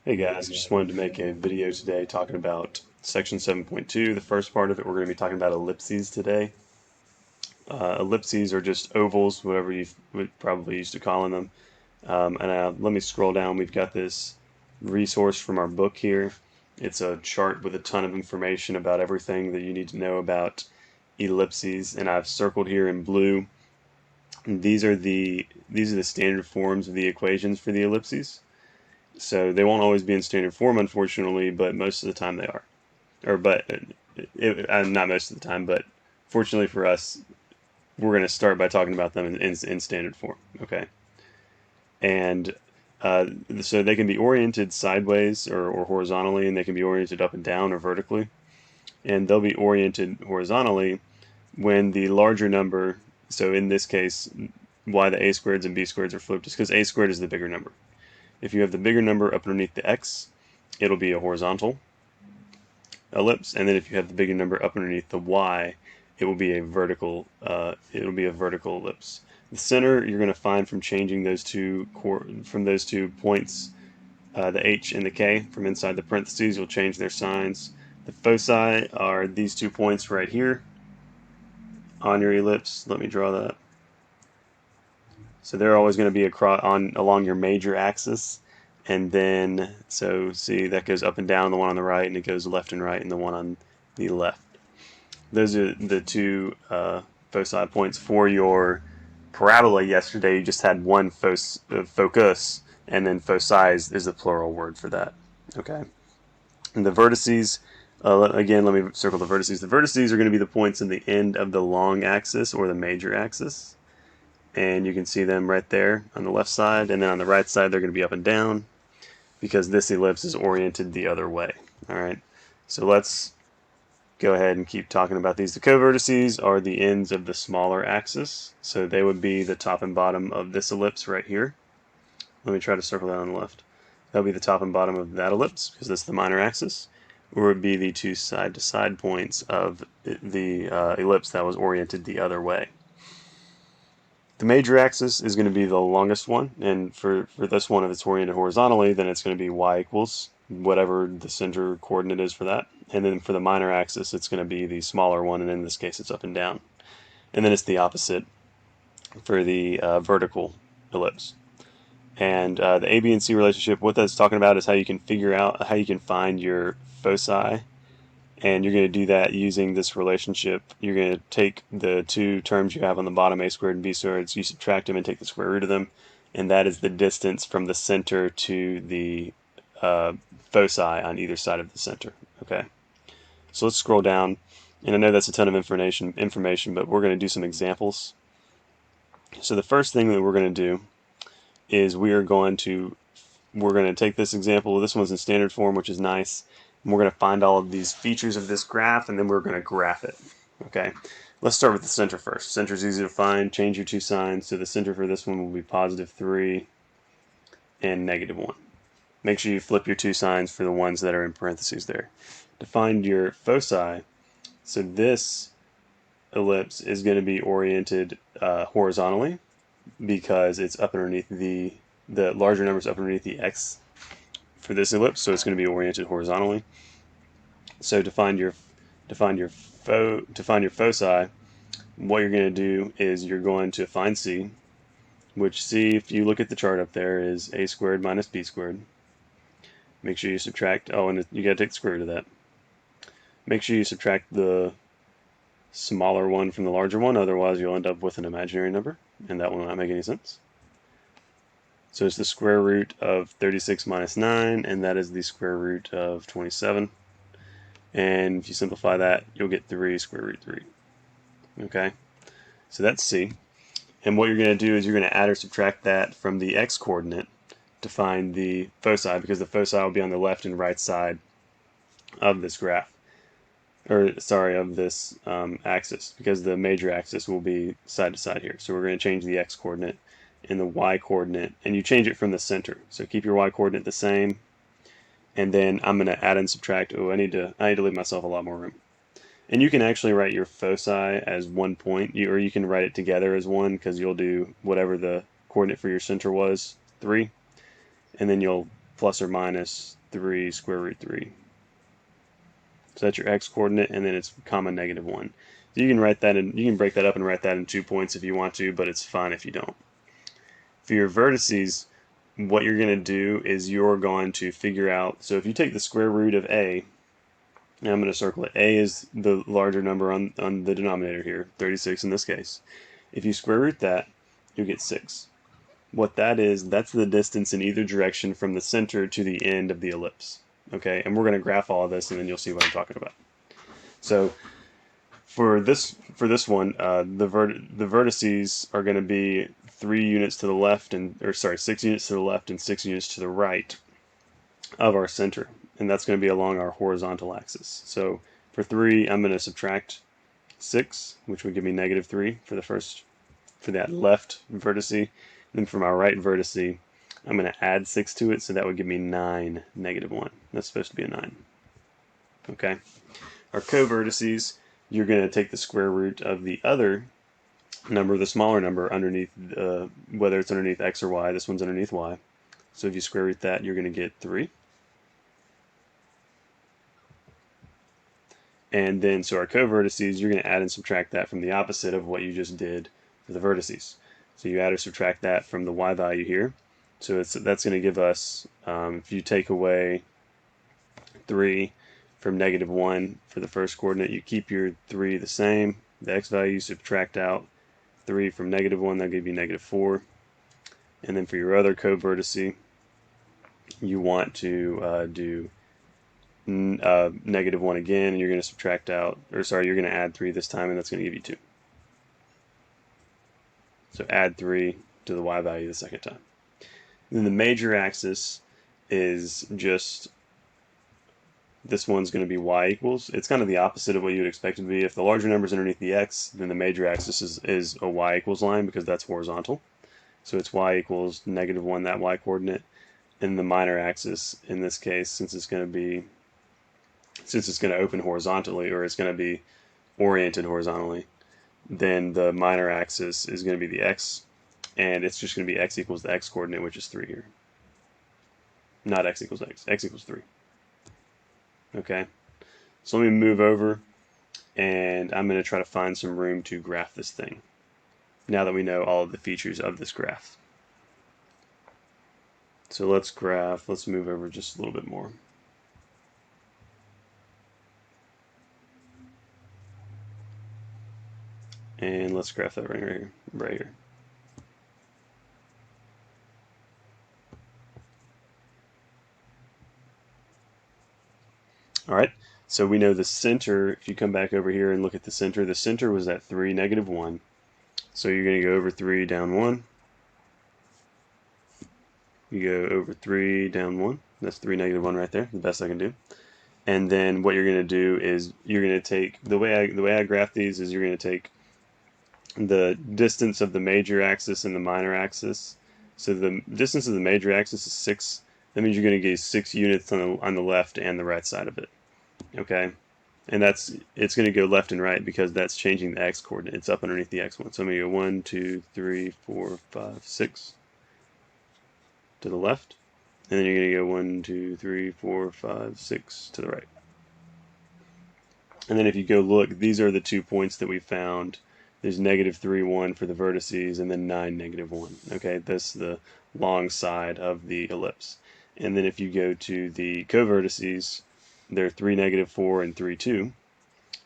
Hey guys, I just wanted to make a video today talking about section 7.2. The first part of it, we're going to be talking about ellipses today. Ellipses are just ovals, whatever you would probably used to calling them. Let me scroll down. We've got this resource from our book here. It's a chart with a ton of information about everything that you need to know about ellipses, and I've circled here in blue. These are the standard forms of the equations for the ellipses. So they won't always be in standard form, unfortunately, but most of the time they are. Not most of the time, but fortunately for us, we're going to start by talking about them in standard form. Okay, and uh, so they can be oriented sideways or horizontally, and they can be oriented up and down or vertically. And they'll be oriented horizontally when the larger number. So in this case, why the a squareds and b squareds are flipped is because a squared is the bigger number. If you have the bigger number up underneath the x, it'll be a horizontal ellipse, and then if you have the bigger number up underneath the y, it will be a vertical. Ellipse. The center you're going to find from changing those two points, the h and the k, from inside the parentheses. You'll change their signs. The foci are these 2 points right here on your ellipse. Let me draw that. So they're always going to be along your major axis. And then, so see, that goes up and down, the one on the right, and it goes left and right, and the one on the left. Those are the two foci points for your parabola. Yesterday, you just had one focus, and then foci is the plural word for that. Okay. And the vertices, again, let me circle the vertices. The vertices are going to be the points in the end of the long axis or the major axis. And you can see them right there on the left side, and then on the right side, they're going to be up and down, because this ellipse is oriented the other way. All right, so let's go ahead and keep talking about these. The covertices are the ends of the smaller axis, so they would be the top and bottom of this ellipse right here. Let me try to circle that on the left. That would be the top and bottom of that ellipse, because that's the minor axis, or it would be the two side-to-side points of the ellipse that was oriented the other way. The major axis is going to be the longest one, and for this one, if it's oriented horizontally, then it's going to be y equals whatever the center coordinate is for that. And then for the minor axis, it's going to be the smaller one, and in this case, it's up and down. And then it's the opposite for the vertical ellipse. And the A, B, and C relationship, what that's talking about is how you can figure out, how you can find your foci. And you're going to do that using this relationship. You're going to take the two terms you have on the bottom, a squared and b squared, you subtract them and take the square root of them, and that is the distance from the center to the foci on either side of the center. Okay, so let's scroll down, and I know that's a ton of information, but we're going to do some examples. So the first thing that we're going to do is we're going to take this example. This one's in standard form, which is nice. And we're going to find all of these features of this graph, and then we're going to graph it. Okay, let's start with the center first. Center is easy to find. Change your two signs. So the center for this one will be +3 and -1. Make sure you flip your two signs for the ones that are in parentheses there. To find your foci, so this ellipse is going to be oriented horizontally, because it's up underneath the larger number is up underneath the x for this ellipse, so it's going to be oriented horizontally. So to find your foci, what you're going to do is you're going to find C, which C, if you look at the chart up there, is a squared minus b squared. Make sure you subtract, and you got to take the square root of that. Make sure you subtract the smaller one from the larger one, otherwise you'll end up with an imaginary number, and that will not make any sense. So it's the square root of 36 minus 9, and that is the square root of 27. And if you simplify that, you'll get 3 square root 3. Okay, so that's C. And what you're going to do is you're going to add or subtract that from the x coordinate to find the foci, because the foci will be on the left and right side of this graph, of this axis, because the major axis will be side to side here. So we're going to change the x coordinate and the y coordinate, and you change it from the center. So keep your y coordinate the same, and then I'm going to add and subtract. I need to leave myself a lot more room. And you can actually write your foci as 1 point, or you can write it together as 1, because you'll do whatever the coordinate for your center was, 3, and then you'll plus or minus 3 square root 3. So that's your x coordinate, and then it's comma negative 1. So you can write that in, you can break that up and write that in 2 points if you want to, but it's fine if you don't. For your vertices, what you're going to do is you're going to figure out, so if you take the square root of a, and I'm going to circle it, a is the larger number on the denominator here, 36 in this case. If you square root that, you'll get 6. What that is, that's the distance in either direction from the center to the end of the ellipse. Okay, and we're going to graph all of this, and then you'll see what I'm talking about. So for this one, the vertices are going to be 3 units to the left, and 6 units to the left and 6 units to the right of our center, and that's going to be along our horizontal axis. So for 3, I'm going to subtract 6, which would give me negative 3 for that left vertice. Then for my right vertice, I'm going to add 6 to it, so that would give me 9, negative 1. That's supposed to be a 9. Okay. Our co-vertices, you're going to take the square root of the other number, the smaller number, underneath, whether it's underneath x or y. This one's underneath y. So if you square root that, you're going to get 3. And then, so our co-vertices, you're going to add and subtract that from the opposite of what you just did for the vertices. So you add or subtract that from the y value here. So that's going to give us, if you take away 3 from negative 1 for the first coordinate, you keep your 3 the same. The x value, subtract out 3 from negative 1, that'll give you negative 4. And then for your other co-vertice, you want to do negative 1 again, and you're going to subtract out, you're going to add 3 this time, and that's going to give you 2. So add 3 to the y value the second time. And then the major axis is just, this one's going to be y equals. It's kind of the opposite of what you would expect it to be. If the larger number is underneath the x, then the major axis is a y equals line because that's horizontal. So it's y equals negative 1, that y coordinate. And the minor axis, in this case, since it's going to open horizontally, or it's going to be oriented horizontally, then the minor axis is going to be the x, and it's just going to be x equals the x coordinate, which is 3 here. Not x equals x equals 3. Okay, so let me move over, and I'm going to try to find some room to graph this thing, now that we know all of the features of this graph. So let's move over just a little bit more. And let's graph that right here. All right, so we know the center, if you come back over here and look at the center was at 3, negative 1. So you're going to go over 3, down 1. You go over 3, down 1. That's 3, negative 1 right there, the best I can do. And then what you're going to do is you're going to take, the way I graph these is you're going to take the distance of the major axis and the minor axis. So the distance of the major axis is 6. That means you're going to get 6 units on the left and the right side of it. Okay, and it's going to go left and right because that's changing the x coordinate. It's up underneath the x one. So I'm going to go 1, 2, 3, 4, 5, 6 to the left, and then you're going to go 1, 2, 3, 4, 5, 6 to the right. And then if you go look, these are the 2 points that we found. There's negative 3, 1 for the vertices, and then 9, negative 1. Okay, that's the long side of the ellipse. And then if you go to the co-vertices, they're 3, negative 4, and 3, 2.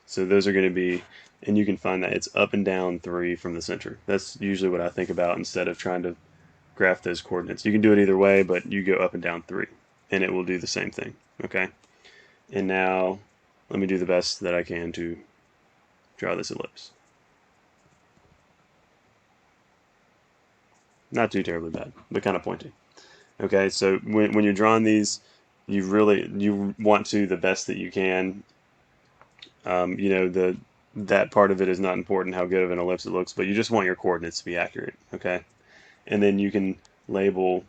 So those are going to be, and you can find that it's up and down 3 from the center. That's usually what I think about instead of trying to graph those coordinates. You can do it either way, but you go up and down 3, and it will do the same thing. Okay? And now, let me do the best that I can to draw this ellipse. Not too terribly bad, but kind of pointy. Okay, so when you're drawing these, you want to the best that you can. That part of it is not important, how good of an ellipse it looks, but you just want your coordinates to be accurate. Okay, and then you can label.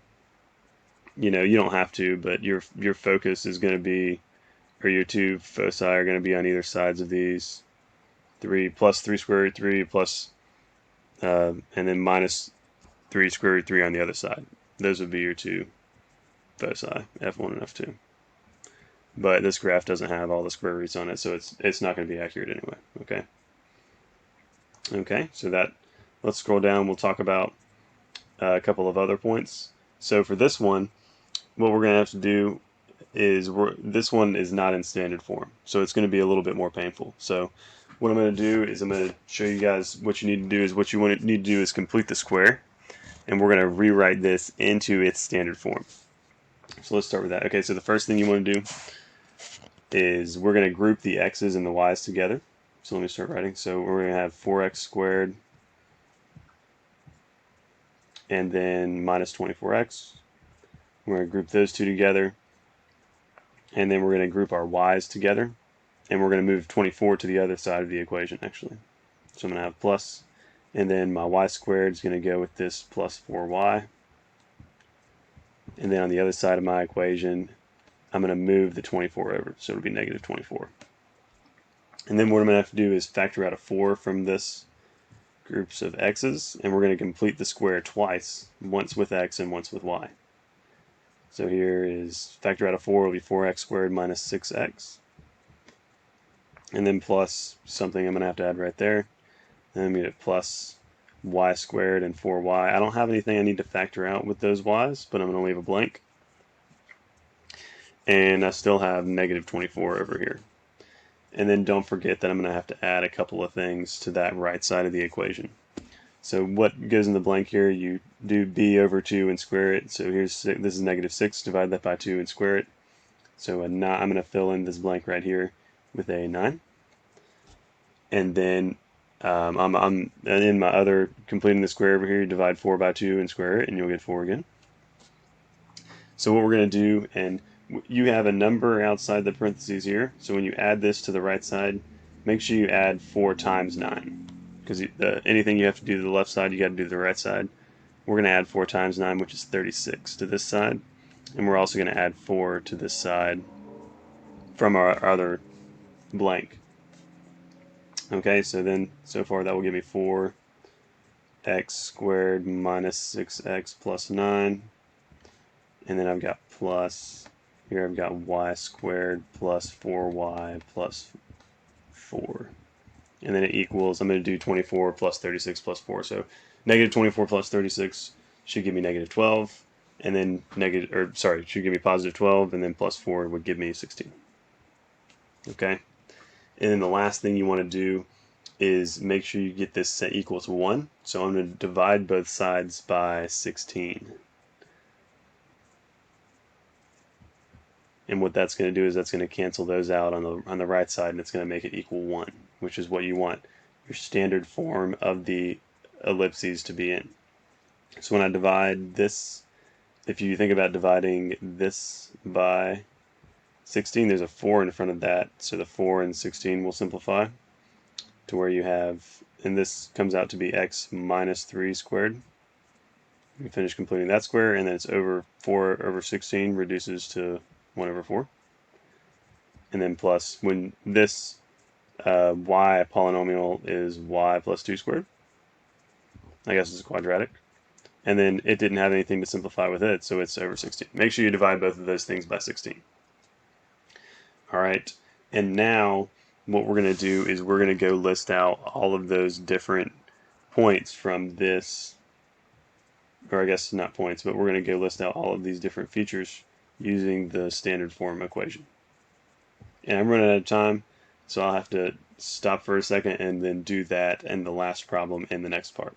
You don't have to, but your focus is going to be, or your 2 foci are going to be on either sides of these. 3 plus 3 square root 3 plus, and then minus 3 square root 3 on the other side. Those would be your 2 foci, f1 and f2. But this graph doesn't have all the square roots on it, so it's not going to be accurate anyway. Okay. Okay, so let's scroll down. We'll talk about a couple of other points. So for this one, what we're going to have to do is this one is not in standard form, so it's going to be a little bit more painful. So what I'm going to do is I'm going to show you guys what you need to do is what you need to do is complete the square, and we're going to rewrite this into its standard form. So let's start with that. Okay, so the first thing you want to do is we're going to group the x's and the y's together. So let me start writing. So we're going to have 4x squared and then minus 24x. We're going to group those two together, and then we're going to group our y's together, and we're going to move 24 to the other side of the equation actually. So I'm going to have plus, and then my y squared is going to go with this plus 4y, and then on the other side of my equation I'm going to move the 24 over, so it'll be negative 24. And then what I'm going to have to do is factor out a 4 from this groups of x's, and we're going to complete the square twice, once with x and once with y. So here is factor out of 4 will be 4x squared minus 6x, and then plus something I'm going to have to add right there, and then we get plus y squared and 4y. I don't have anything I need to factor out with those y's, but I'm going to leave a blank. And I still have negative 24 over here. And then don't forget that I'm going to have to add a couple of things to that right side of the equation. So what goes in the blank here, you do b over 2 and square it. So this is negative 6, divide that by 2 and square it. So I'm going to fill in this blank right here with a 9. And then I'm in my other completing the square over here, you divide 4 by 2 and square it, and you'll get 4 again. So what we're going to do, and you have a number outside the parentheses here, so when you add this to the right side, make sure you add 4 times 9, because anything you have to do to the left side, you got to do to the right side. We're going to add 4 times 9, which is 36 to this side, and we're also going to add 4 to this side from our other blank. Okay, so far that will give me 4x squared minus 6x plus 9, and then I've got plus, here I've got y squared plus 4y plus 4. And then it equals, I'm going to do 24 plus 36 plus 4. So negative 24 plus 36 should give me negative 12. And then should give me positive 12. And then plus 4 would give me 16. Okay? And then the last thing you want to do is make sure you get this set equal to 1. So I'm going to divide both sides by 16. And what that's going to do is that's going to cancel those out on the right side, and it's going to make it equal 1, which is what you want your standard form of the ellipses to be in. So when I divide this, if you think about dividing this by 16, there's a 4 in front of that, so the 4 and 16 will simplify to where you have, and this comes out to be x minus 3 squared. You finish completing that square, and then it's over 4 over 16 reduces to 1 over 4. And then plus, when this y polynomial is y plus 2 squared, I guess it's quadratic. And then it didn't have anything to simplify with it, so it's over 16. Make sure you divide both of those things by 16. Alright, and now what we're going to do is we're going to go list out all of those different points from this, or I guess not points, but we're going to go list out all of these different features using the standard form equation. And I'm running out of time, so I'll have to stop for a second and then do that and the last problem in the next part.